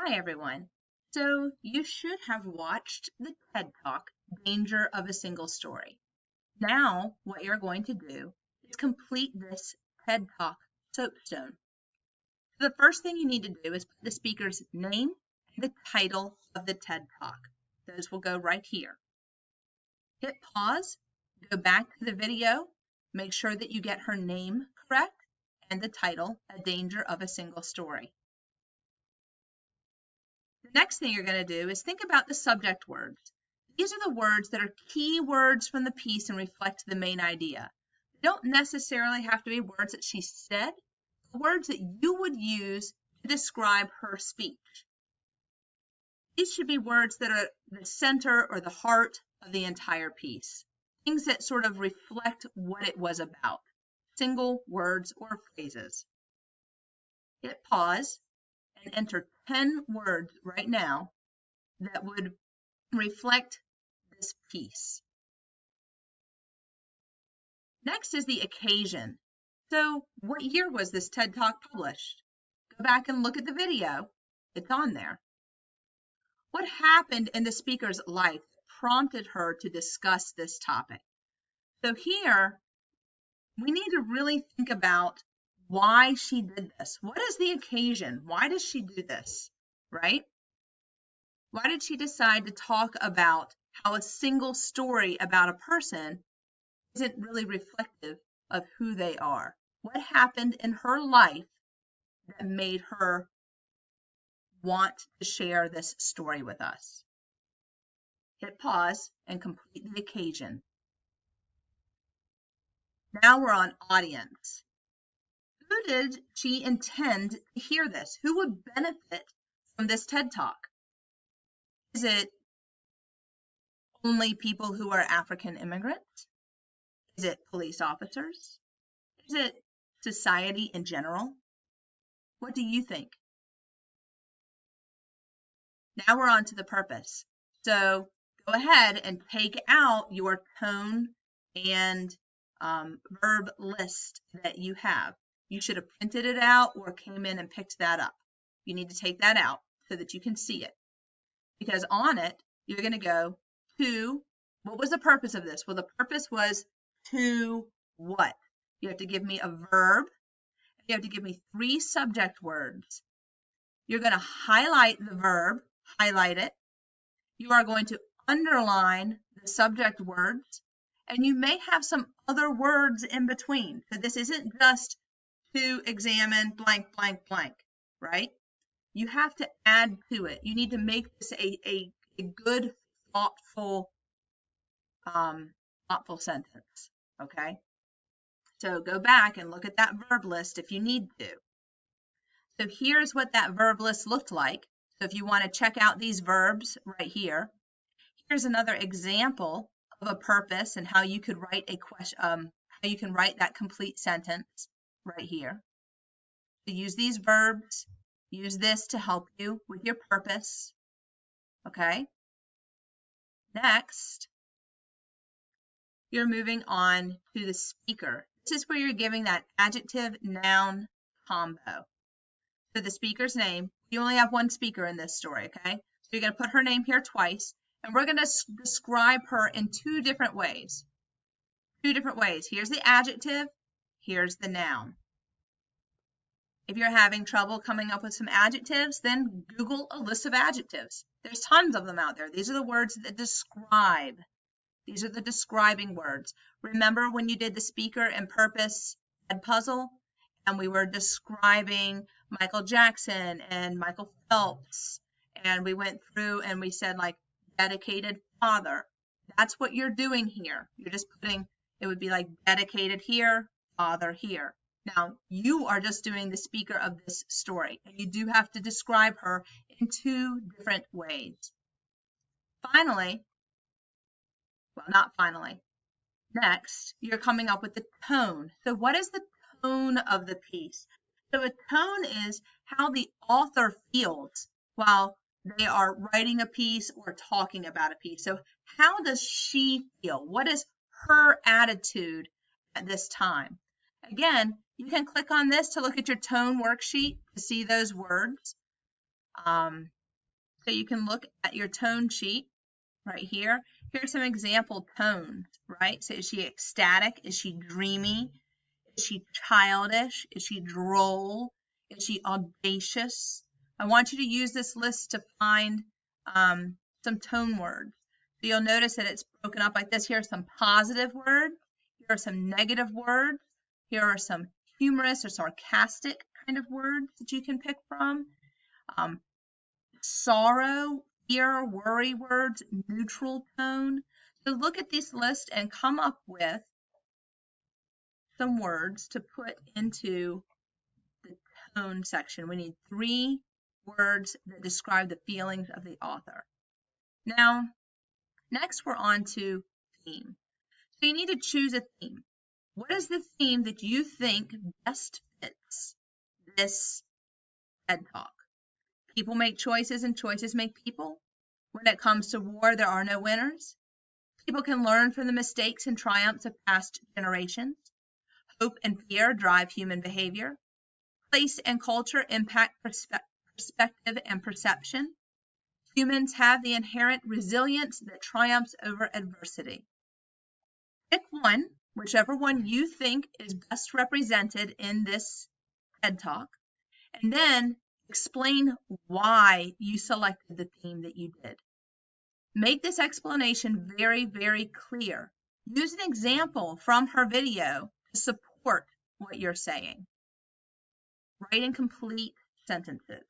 Hi, everyone. So you should have watched the TED Talk, Danger of a Single Story. Now, what you're going to do is complete this TED Talk SOAPSTone. So the first thing you need to do is put the speaker's name and the title of the TED Talk. Those will go right here. Hit pause, go back to the video, make sure that you get her name correct and the title, A Danger of a Single Story. The next thing you're going to do is think about the subject words. These are the words that are key words from the piece and reflect the main idea. They don't necessarily have to be words that she said, but words that you would use to describe her speech. These should be words that are the center or the heart of the entire piece, things that sort of reflect what it was about, single words or phrases. Hit pause and enter 10 words right now that would reflect this piece. Next is the occasion. So what year was this TED Talk published? Go back and look at the video. It's on there. What happened in the speaker's life prompted her to discuss this topic? So here, we need to really think about why she did this. What is the occasion? Why does she do this, right? Why did she decide to talk about how a single story about a person isn't really reflective of who they are? What happened in her life that made her want to share this story with us? Hit pause and complete the occasion. Now we're on audience. Who did she intend to hear this? Who would benefit from this TED Talk? Is it only people who are African immigrants? Is it police officers? Is it society in general? What do you think? Now we're on to the purpose. So go ahead and take out your tone and verb list that you have. You should have printed it out or came in and picked that up. You need to take that out so that you can see it. Because on it, you're going to go to, what was the purpose of this? Well, the purpose was to what? You have to give me a verb. You have to give me 3 subject words. You're going to highlight the verb, highlight it. You are going to underline the subject words, and you may have some other words in between. So this isn't just to examine blank, blank, blank, right? You have to add to it. You need to make this a good, thoughtful sentence, okay? So go back and look at that verb list if you need to. So here's what that verb list looked like. So if you want to check out these verbs right here, here's another example of a purpose and how you could write a question, how you can write that complete sentence right here. So use these verbs, use this to help you with your purpose, okay? Next, you're moving on to the speaker. This is where you're giving that adjective-noun combo. So the speaker's name, you only have one speaker in this story, okay? So you're going to put her name here twice, and we're going to describe her in 2 different ways. 2 different ways. Here's the adjective, here's the noun. If you're having trouble coming up with some adjectives, then Google a list of adjectives. There's tons of them out there. These are the words that describe. These are the describing words. Remember when you did the speaker and purpose puzzle, and we were describing Michael Jackson and Michael Phelps, and we went through and we said like dedicated father. That's what you're doing here. You're just putting, it would be like dedicated here, father here. Now, you are just doing the speaker of this story, and you do have to describe her in 2 different ways. Finally, well, not finally, next, you're coming up with the tone. So what is the tone of the piece? So a tone is how the author feels while they are writing a piece or talking about a piece. So how does she feel? What is her attitude at this time? Again, you can click on this to look at your tone worksheet to see those words. So you can look at your tone sheet right here. Here's some example tones, right? So is she ecstatic? Is she dreamy? Is she childish? Is she droll? Is she audacious? I want you to use this list to find some tone words. So you'll notice that it's broken up like this. Here are some positive words. Here are some negative words. Here are some humorous or sarcastic kind of words that you can pick from. Sorrow, fear, worry words, neutral tone. So look at this list and come up with some words to put into the tone section. We need 3 words that describe the feelings of the author. Now, next we're on to theme. So you need to choose a theme. What is the theme that you think best fits this TED Talk? People make choices and choices make people. When it comes to war, there are no winners. People can learn from the mistakes and triumphs of past generations. Hope and fear drive human behavior. Place and culture impact perspective and perception. Humans have the inherent resilience that triumphs over adversity. Pick one, whichever one you think is best represented in this TED Talk, and then explain why you selected the theme that you did. Make this explanation very, very clear. Use an example from her video to support what you're saying. Write in complete sentences.